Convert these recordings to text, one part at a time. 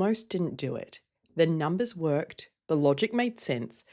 almost didn't do it. The numbers worked, the logic made sense,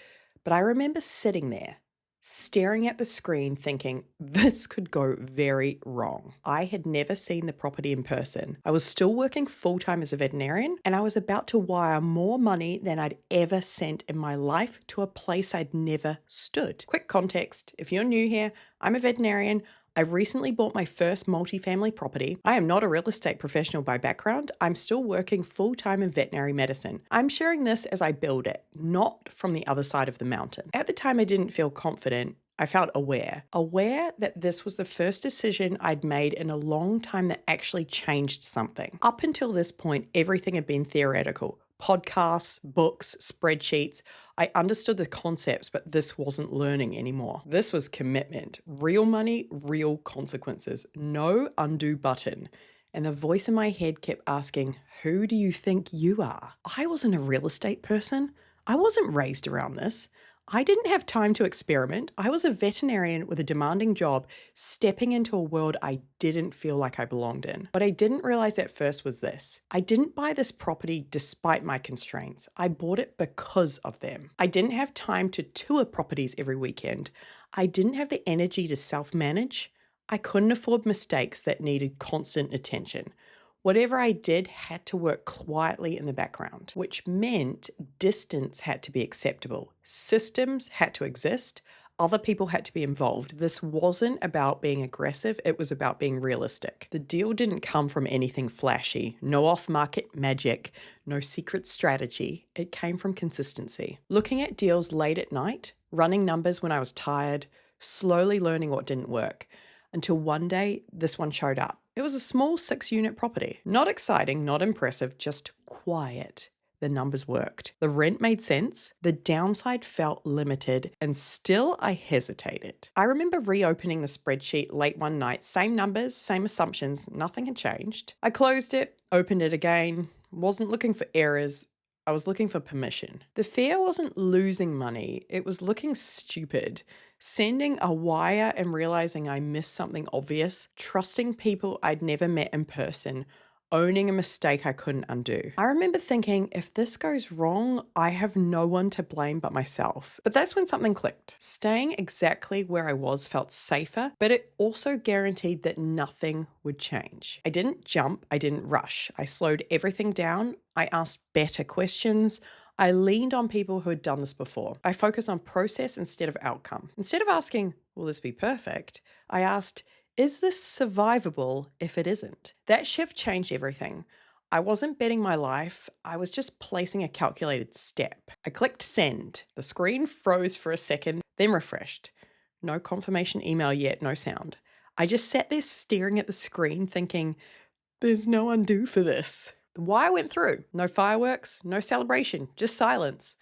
but I remember sitting there, staring at the screen thinking, this could go very wrong. I had never seen the property in person. I was still working full-time as a veterinarian, and I was about to wire more money than I'd ever sent in my life to a place I'd never stood. Quick context, if you're new here, I'm a veterinarian. I've recently bought my first multifamily property. I am not a real estate professional by background. I'm still working full-time in veterinary medicine. I'm sharing this as I build it, not from the other side of the mountain. At the time, I didn't feel confident. I felt aware that this was the first decision I'd made in a long time that actually changed something. Up until this point, everything had been theoretical. Podcasts, books, spreadsheets. I understood the concepts, but this wasn't learning anymore. This was commitment. Real money, real consequences. No undo button. And the voice in my head kept asking, who do you think you are? I wasn't a real estate person. I wasn't raised around this. I didn't have time to experiment. I was a veterinarian with a demanding job, stepping into a world I didn't feel like I belonged in. What I didn't realize at first was this. I didn't buy this property despite my constraints. I bought it because of them. I didn't have time to tour properties every weekend. I didn't have the energy to self-manage. I couldn't afford mistakes that needed constant attention. Whatever I did had to work quietly in the background, which meant distance had to be acceptable. Systems had to exist. Other people had to be involved. This wasn't about being aggressive. It was about being realistic. The deal didn't come from anything flashy. No off-market magic. No secret strategy. It came from consistency. Looking at deals late at night, running numbers when I was tired, slowly learning what didn't work. Until one day, this one showed up. It was a small 6-unit property. Not exciting, not impressive, just quiet. The numbers worked. The rent made sense. The downside felt limited, and still I hesitated. I remember reopening the spreadsheet late one night. Same numbers, same assumptions, nothing had changed. I closed it, opened it again, wasn't looking for errors. I was looking for permission. The fear wasn't losing money. It was looking stupid. Sending a wire and realizing I missed something obvious, trusting people I'd never met in person, owning a mistake I couldn't undo. I remember thinking, if this goes wrong, I have no one to blame but myself. But that's when something clicked. Staying exactly where I was felt safer, but it also guaranteed that nothing would change. I didn't jump, I didn't rush. I slowed everything down. I asked better questions. I leaned on people who had done this before. I focused on process instead of outcome. Instead of asking, will this be perfect? I asked, is this survivable if it isn't? That shift changed everything. I wasn't betting my life. I was just placing a calculated step. I clicked send. The screen froze for a second, then refreshed. No confirmation email yet, no sound. I just sat there staring at the screen thinking, there's no undo for this. The wire went through. No fireworks, no celebration, just silence.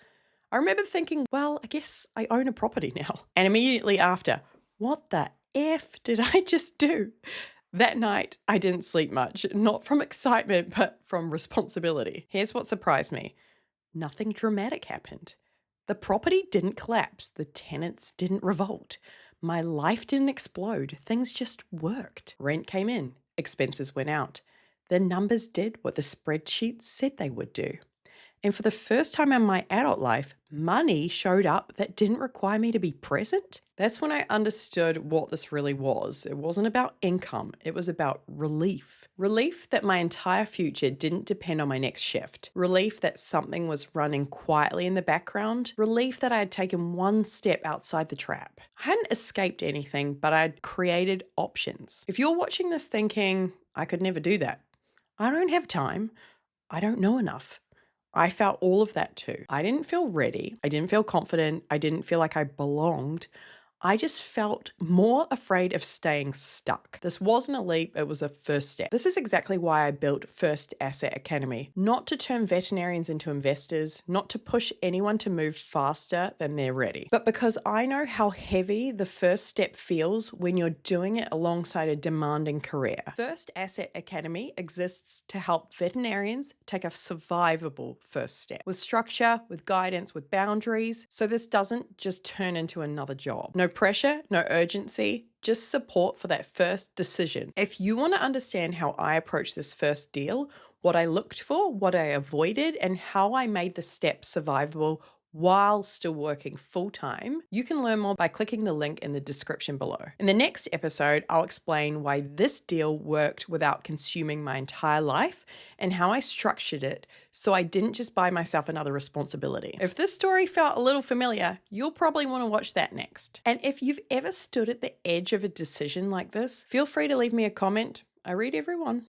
I remember thinking, well, I guess I own a property now. And immediately after, what the F did I just do? That night, I didn't sleep much, not from excitement, but from responsibility. Here's what surprised me. Nothing dramatic happened. The property didn't collapse. The tenants didn't revolt. My life didn't explode. Things just worked. Rent came in. Expenses went out. The numbers did what the spreadsheet said they would do. And for the first time in my adult life, money showed up that didn't require me to be present. That's when I understood what this really was. It wasn't about income. It was about relief. Relief that my entire future didn't depend on my next shift. Relief that something was running quietly in the background. Relief that I had taken one step outside the trap. I hadn't escaped anything, but I'd created options. If you're watching this thinking, I could never do that. I don't have time. I don't know enough. I felt all of that too. I didn't feel ready. I didn't feel confident. I didn't feel like I belonged. I just felt more afraid of staying stuck. This wasn't a leap, it was a first step. This is exactly why I built First Asset Academy. Not to turn veterinarians into investors, not to push anyone to move faster than they're ready, but because I know how heavy the first step feels when you're doing it alongside a demanding career. First Asset Academy exists to help veterinarians take a survivable first step with structure, with guidance, with boundaries, so this doesn't just turn into another job. No pressure, no urgency, just support for that first decision. If you want to understand how I approach this first deal, what I looked for, what I avoided, and how I made the steps survivable while still working full time. You can learn more by clicking the link in the description below. In the next episode, I'll explain why this deal worked without consuming my entire life and how I structured it so I didn't just buy myself another responsibility. If this story felt a little familiar, you'll probably want to watch that next. And if you've ever stood at the edge of a decision like this, feel free to leave me a comment. I read everyone.